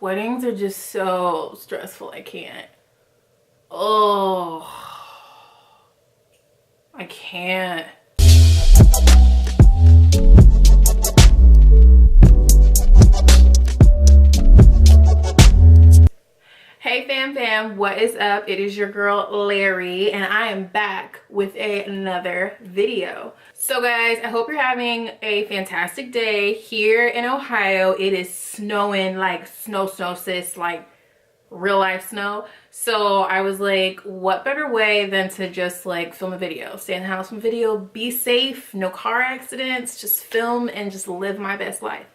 Weddings are just so stressful. I can't. Oh, I can't. Hey fam, what is up? It is your girl Larry and I am back with another video. So guys, I hope you're having a fantastic day. Here in Ohio, it is snowing like snow sis, like real life snow. So I was like, what better way than to just like film a video, stay in the house, film a video, be safe, no car accidents, just film and just live my best life.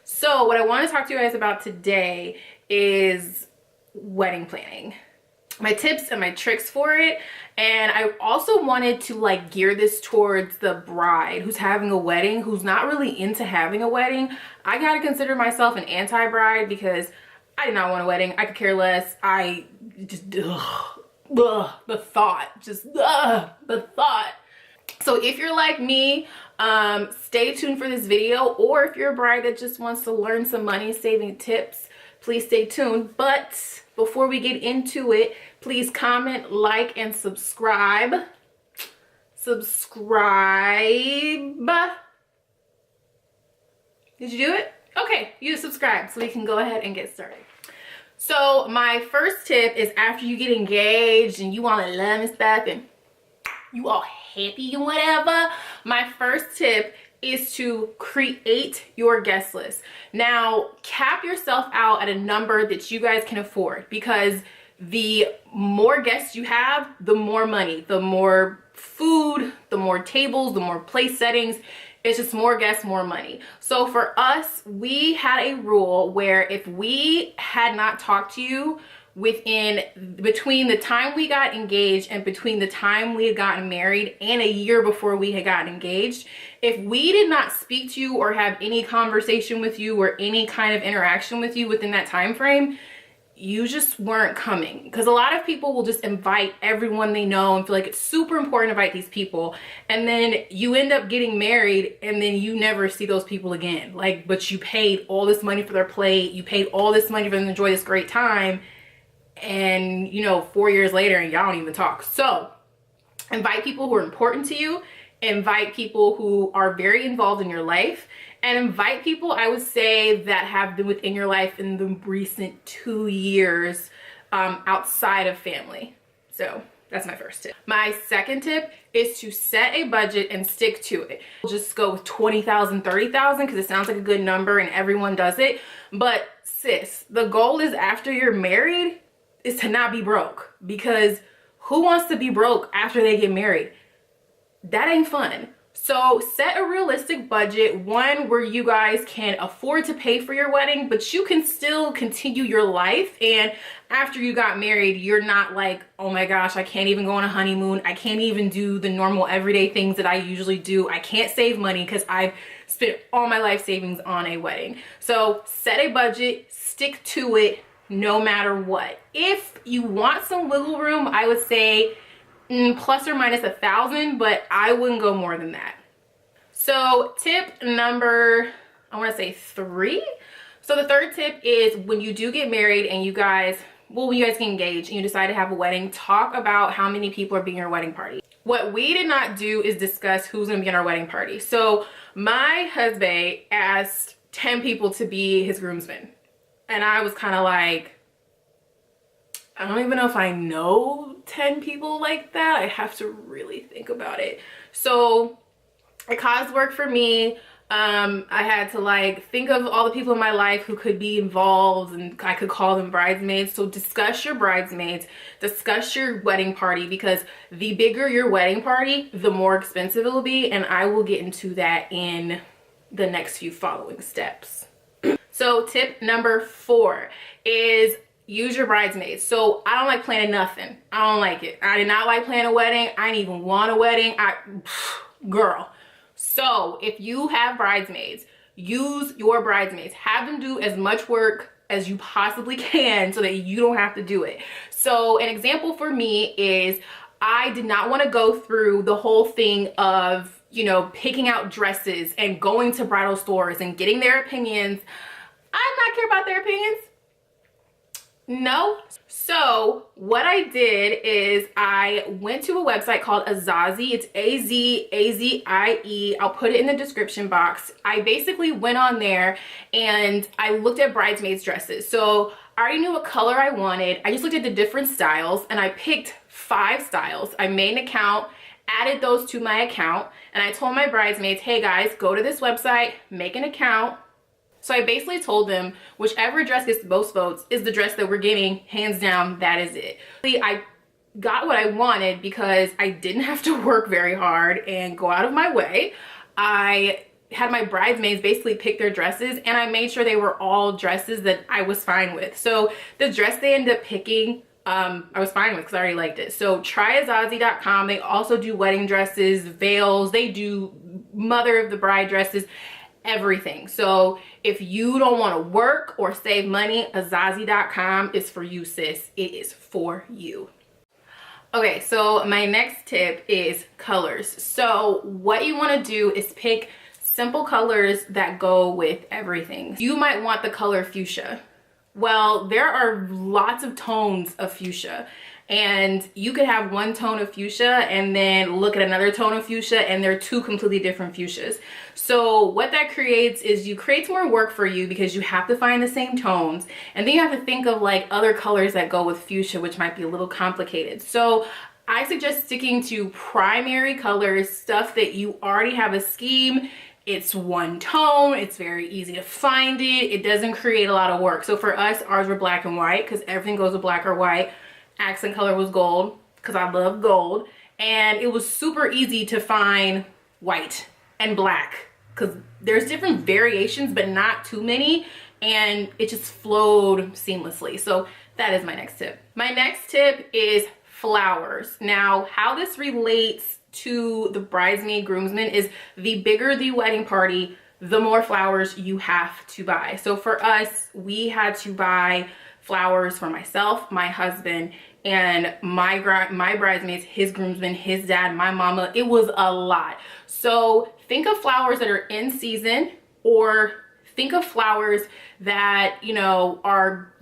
So what I want to talk to you guys about today is wedding planning, my tips and my tricks for it. And I also wanted to like gear this towards the bride who's having a wedding, who's not really into having a wedding. I gotta consider myself an anti-bride because I did not want a wedding. I could care less. I just the thought. So if you're like me, stay tuned for this video, or if you're a bride that just wants to learn some money saving tips, please stay tuned. But before we get into it, please comment, like, and subscribe. Did you do it? Okay, you subscribe so we can go ahead and get started. So my first tip is, after you get engaged and you all in love and stuff and you all happy and whatever, my first tip is to create your guest list. Now, cap yourself out at a number that you guys can afford, because the more guests you have, the more money, the more food, the more tables, the more place settings. It's just more guests, more money. So for us, we had a rule where if we had not talked to you between the time we got engaged and between the time we had gotten married and a year before we had gotten engaged, if we did not speak to you or have any conversation with you or any kind of interaction with you within that time frame, you just weren't coming. Because a lot of people will just invite everyone they know and feel like it's super important to invite these people, and then you end up getting married and then you never see those people again. Like, but you paid all this money for their plate, you paid all this money for them to enjoy this great time, and 4 years later and y'all don't even talk. So invite people who are important to you, invite people who are very involved in your life, and invite people, I would say, that have been within your life in the recent 2 years, outside of family. So that's my first tip. My second tip is to set a budget and stick to it. Just go with 20,000, 30,000 because it sounds like a good number and everyone does it. But sis, the goal is, after you're married, is to not be broke, because who wants to be broke after they get married? That ain't fun. So set a realistic budget, one where you guys can afford to pay for your wedding, but you can still continue your life. And after you got married, you're not like, oh my gosh, I can't even go on a honeymoon. I can't even do the normal everyday things that I usually do. I can't save money because I've spent all my life savings on a wedding. So set a budget, stick to it no matter what. If you want some wiggle room, I would say plus or minus 1,000, but I wouldn't go more than that. So tip number, I want to say 3. So the third tip is, when you do get married and when you guys get engaged and you decide to have a wedding, talk about how many people are being your wedding party. What we did not do is discuss who's going to be in our wedding party. So my husband asked 10 people to be his groomsmen. And I was kind of like, I don't even know if I know 10 people like that. I have to really think about it. So it caused work for me. I had to like think of all the people in my life who could be involved, and I could call them bridesmaids. So discuss your bridesmaids, discuss your wedding party, because the bigger your wedding party, the more expensive it will be. And I will get into that in the next few following steps. So tip number 4 is use your bridesmaids. So I don't like planning nothing. I don't like it. I did not like planning a wedding. I didn't even want a wedding. Girl. So if you have bridesmaids, use your bridesmaids. Have them do as much work as you possibly can so that you don't have to do it. So an example for me is, I did not want to go through the whole thing of, picking out dresses and going to bridal stores and getting their opinions. I'm not care about unpopular opinions? No. So what I did is I went to a website called Azazi. It's A-Z-A-Z-I-E. I'll put it in the description box. I basically went on there and I looked at bridesmaids dresses. So I already knew what color I wanted. I just looked at the different styles and I picked 5 styles. I made an account, added those to my account, and I told my bridesmaids, hey guys, go to this website, make an account. So I basically told them whichever dress gets the most votes is the dress that we're getting, hands down, that is it. I got what I wanted because I didn't have to work very hard and go out of my way. I had my bridesmaids basically pick their dresses and I made sure they were all dresses that I was fine with. So the dress they ended up picking, I was fine with because I already liked it. So try Azazi.com. They also do wedding dresses, veils, they do mother of the bride dresses, everything. So if you don't want to work or save money, Azazi.com is for you, sis. It is for you. Okay, so my next tip is colors. So what you want to do is pick simple colors that go with everything. You might want the color fuchsia. Well, there are lots of tones of fuchsia, and you could have one tone of fuchsia and then look at another tone of fuchsia and they're 2 completely different fuchsias. So what that creates is you create more work for you because you have to find the same tones, and then you have to think of like other colors that go with fuchsia, which might be a little complicated. So I suggest sticking to primary colors, stuff that you already have a scheme. It's one tone, it's very easy to find it, it doesn't create a lot of work. So for us, ours were black and white because everything goes with black or white. Accent color was gold because I love gold, and it was super easy to find white and black because there's different variations but not too many, and it just flowed seamlessly. So that is my next tip. My next tip is flowers. Now, how this relates to the bridesmaid groomsmen is the bigger the wedding party, the more flowers you have to buy. So for us, we had to buy flowers for myself, my husband, and my bridesmaids, his groomsmen, his dad, my mama. It was a lot. So think of flowers that are in season, or think of flowers that, you know, are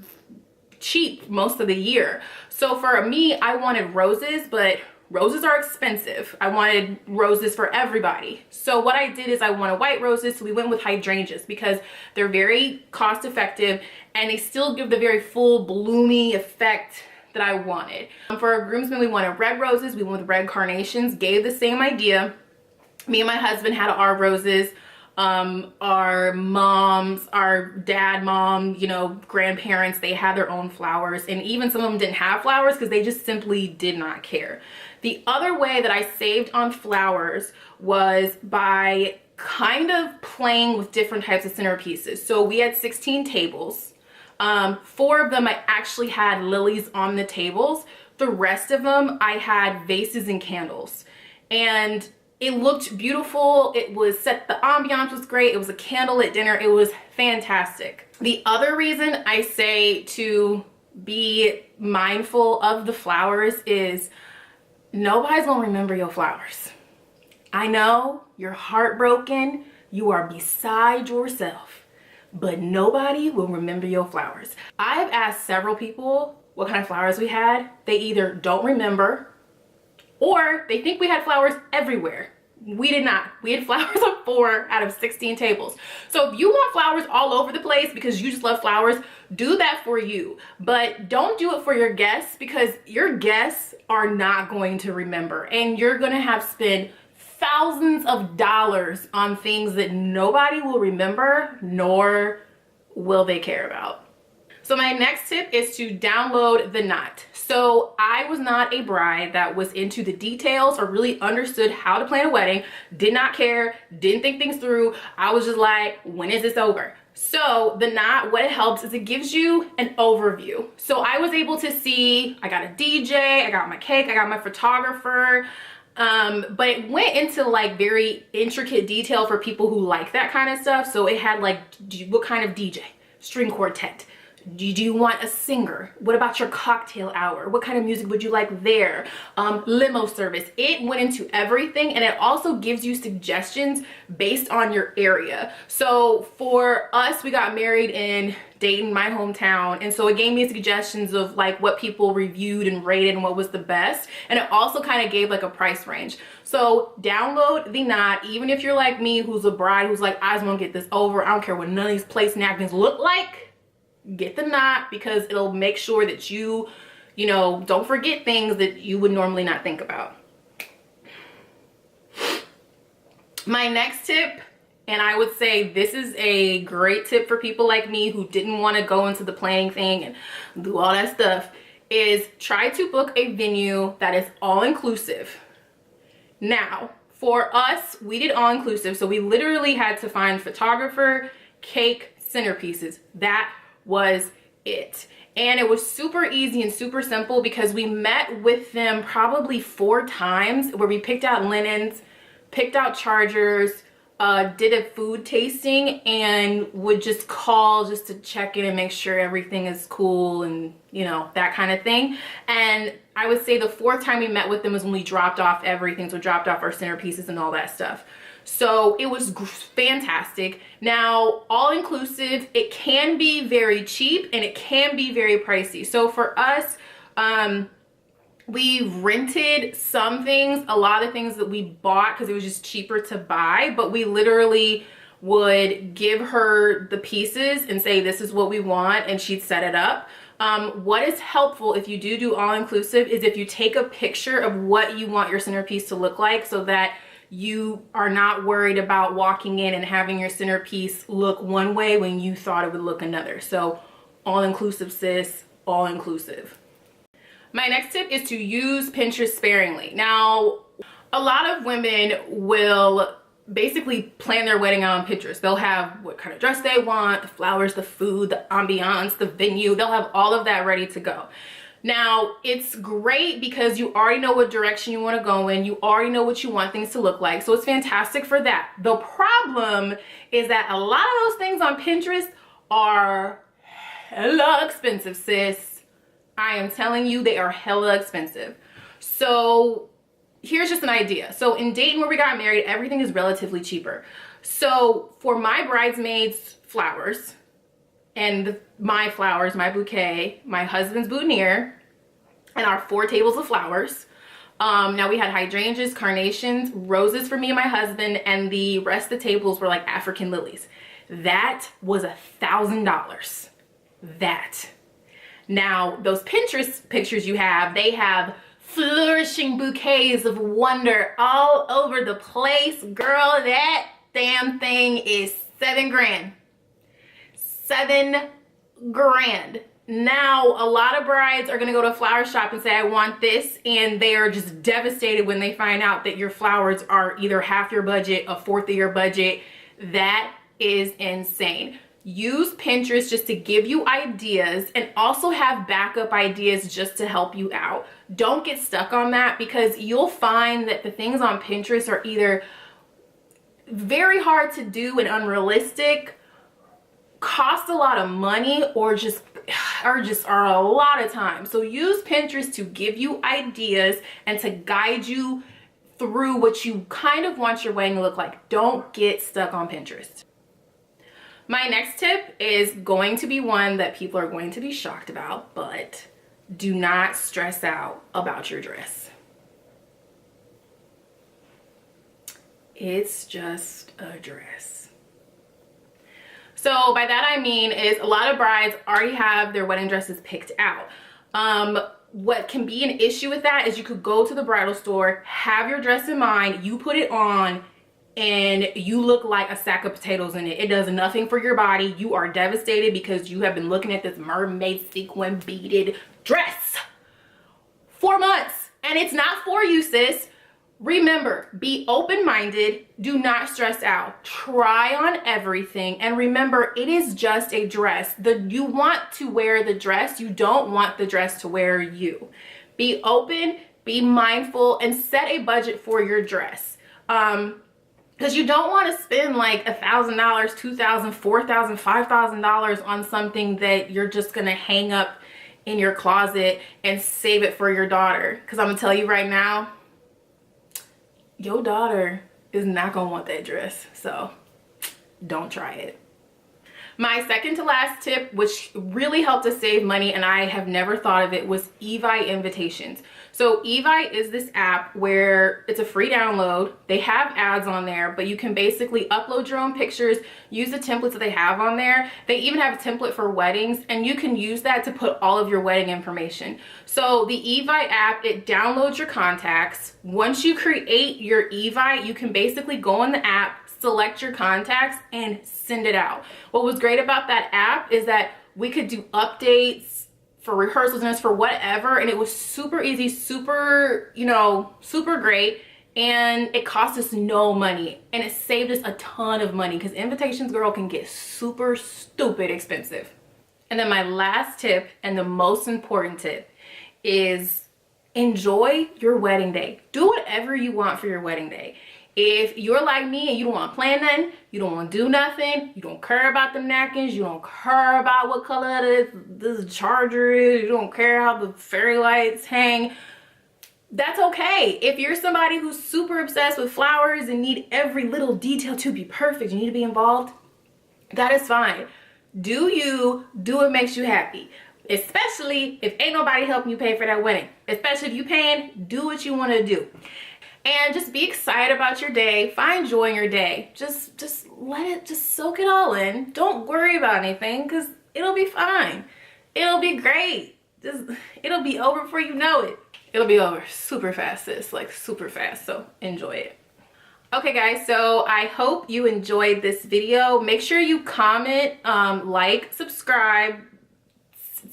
cheap most of the year. So for me, I wanted roses, but roses are expensive. I wanted roses for everybody. So what I did is I wanted white roses, so we went with hydrangeas because they're very cost effective and they still give the very full bloomy effect that I wanted. For our groomsmen, we wanted red roses. We went with red carnations, gave the same idea. Me and my husband had our roses. Our moms, our dad, mom, you know, grandparents, they had their own flowers, and even some of them didn't have flowers because they just simply did not care. The other way that I saved on flowers was by kind of playing with different types of centerpieces. So we had 16 tables. 4 of them I actually had lilies on the tables. The rest of them I had vases and candles, and it looked beautiful. It was set, the ambiance was great. It was a candlelit dinner. It was fantastic. The other reason I say to be mindful of the flowers is nobody's gonna remember your flowers. I know you're heartbroken, you are beside yourself, but nobody will remember your flowers. I've asked several people what kind of flowers we had. They either don't remember or they think we had flowers everywhere. We did not. We had flowers on 4 out of 16 tables. So if you want flowers all over the place because you just love flowers, do that for you. But don't do it for your guests because your guests are not going to remember. And you're going to have spent thousands of dollars on things that nobody will remember, nor will they care about. So my next tip is to download The Knot. So I was not a bride that was into the details or really understood how to plan a wedding, did not care, didn't think things through. I was just like, when is this over? So The Knot, what it helps is it gives you an overview. So I was able to see, I got a DJ, I got my cake, I got my photographer, but it went into like very intricate detail for people who like that kind of stuff. So it had like, what kind of DJ? String quartet. Do you want a singer? What about your cocktail hour? What kind of music would you like there? Limo service. It went into everything, and it also gives you suggestions based on your area. So for us, we got married in Dayton, my hometown, and so it gave me suggestions of like what people reviewed and rated and what was the best, and it also kind of gave like a price range. So download the Knot. Even if you're like me, who's a bride, who's like, I just want to get this over, I don't care what none of these place napkins look like, get the Knot, because it'll make sure that you know, don't forget things that you would normally not think about. My next tip, and I would say this is a great tip for people like me who didn't want to go into the planning thing and do all that stuff, is try to book a venue that is all-inclusive. Now, for us, we did all-inclusive, so we literally had to find photographer, cake, centerpieces. That was it. And it was super easy and super simple because we met with them probably 4 times, where we picked out linens, picked out chargers, did a food tasting, and would just call just to check in and make sure everything is cool and, you know, that kind of thing. And I would say the 4th time we met with them was when we dropped off everything. So dropped off our centerpieces and all that stuff. So it was fantastic. Now, all-inclusive, it can be very cheap and it can be very pricey. So for us, we rented some things, a lot of things that we bought because it was just cheaper to buy, but we literally would give her the pieces and say, this is what we want, and she'd set it up. What is helpful if you do all-inclusive is if you take a picture of what you want your centerpiece to look like, so that you are not worried about walking in and having your centerpiece look one way when you thought it would look another. So all-inclusive, sis, all-inclusive. My next tip is to use Pinterest sparingly. Now, a lot of women will basically plan their wedding out on Pinterest. They'll have what kind of dress they want, the flowers, the food, the ambiance, the venue. They'll have all of that ready to go. Now, it's great because you already know what direction you want to go in. You already know what you want things to look like. So it's fantastic for that. The problem is that a lot of those things on Pinterest are hella expensive, sis. I am telling you, they are hella expensive. So here's just an idea. So in Dayton, where we got married, everything is relatively cheaper. So for my bridesmaids' flowers, and my flowers, my bouquet, my husband's boutonniere, and our 4 tables of flowers. Now we had hydrangeas, carnations, roses for me and my husband, and the rest of the tables were like African lilies. That was $1,000. That. Now, those Pinterest pictures you have, they have flourishing bouquets of wonder all over the place. Girl, that damn thing is $7 grand. $7 grand. Now, a lot of brides are gonna go to a flower shop and say, I want this, and they are just devastated when they find out that your flowers are either half your budget, a 1/4 of your budget. That is insane. Use Pinterest just to give you ideas, and also have backup ideas just to help you out. Don't get stuck on that, because you'll find that the things on Pinterest are either very hard to do and unrealistic, cost a lot of money, or just are a lot of time. So use Pinterest to give you ideas and to guide you through what you kind of want your wedding to look like. Don't get stuck on Pinterest. My next tip is going to be one that people are going to be shocked about, but do not stress out about your dress. It's just a dress. So by that I mean is a lot of brides already have their wedding dresses picked out. What can be an issue with that is you could go to the bridal store, have your dress in mind, you put it on, and you look like a sack of potatoes in it. It does nothing for your body. You are devastated because you have been looking at this mermaid sequin beaded dress 4 months, and it's not for you, sis. Remember, be open-minded, do not stress out, try on everything, and remember, it is just a dress. You want to wear the dress, you don't want the dress to wear you. Be open, be mindful, and set a budget for your dress. Because you don't want to spend like $1,000, $2,000, $4,000, $5,000 on something that you're just gonna hang up in your closet and save it for your daughter. Because I'm gonna tell you right now, your daughter is not gonna want that dress, so don't try it. My second to last tip, which really helped us save money and I have never thought of it, was Evi invitations. So Evi is this app where it's a free download. They have ads on there, but you can basically upload your own pictures, use the templates that they have on there. They even have a template for weddings, and you can use that to put all of your wedding information. So the Evi app, it downloads your contacts. Once you create your Evi, you can basically go on the app, select your contacts, and send it out. What was great about that app is that we could do updates for rehearsals and for whatever, and it was super easy, super, you know, super great, and it cost us no money, and it saved us a ton of money because invitations, girl, can get super stupid expensive. And then my last tip, and the most important tip, is enjoy your wedding day. Do whatever you want for your wedding day. If you're like me and you don't want to plan nothing, you don't want to do nothing, you don't care about the napkins, you don't care about what color this charger is, you don't care how the fairy lights hang, that's okay. If you're somebody who's super obsessed with flowers and need every little detail to be perfect, you need to be involved, that is fine. Do you, do what makes you happy. Especially if ain't nobody helping you pay for that wedding. Especially if you paying, do what you want to do. And just be excited about your day. Find joy in your day. Just let it, just soak it all in. Don't worry about anything because it'll be fine. It'll be great. It'll be over before you know it. It'll be over super fast, sis, like super fast. So enjoy it. Okay guys, so I hope you enjoyed this video. Make sure you comment, like, subscribe,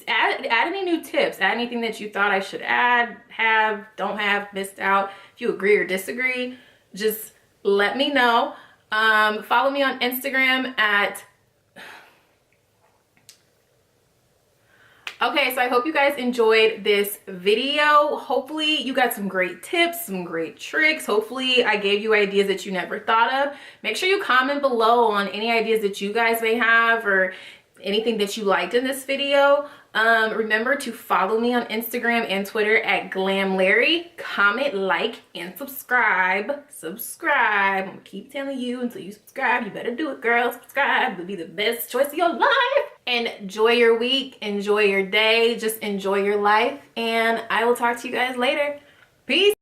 add any new tips, add anything that you thought I should add, have, don't have, missed out. If you agree or disagree, just let me know. Follow me on Instagram at... Okay, so I hope you guys enjoyed this video. Hopefully you got some great tips, some great tricks. Hopefully I gave you ideas that you never thought of. Make sure you comment below on any ideas that you guys may have or anything that you liked in this video. Remember to follow me on Instagram and Twitter at GlamLarry. Comment, like, and subscribe. Subscribe. I'm gonna keep telling you until you subscribe. You better do it, girl. Subscribe. It'll be the best choice of your life. And enjoy your week. Enjoy your day. Just enjoy your life. And I will talk to you guys later. Peace.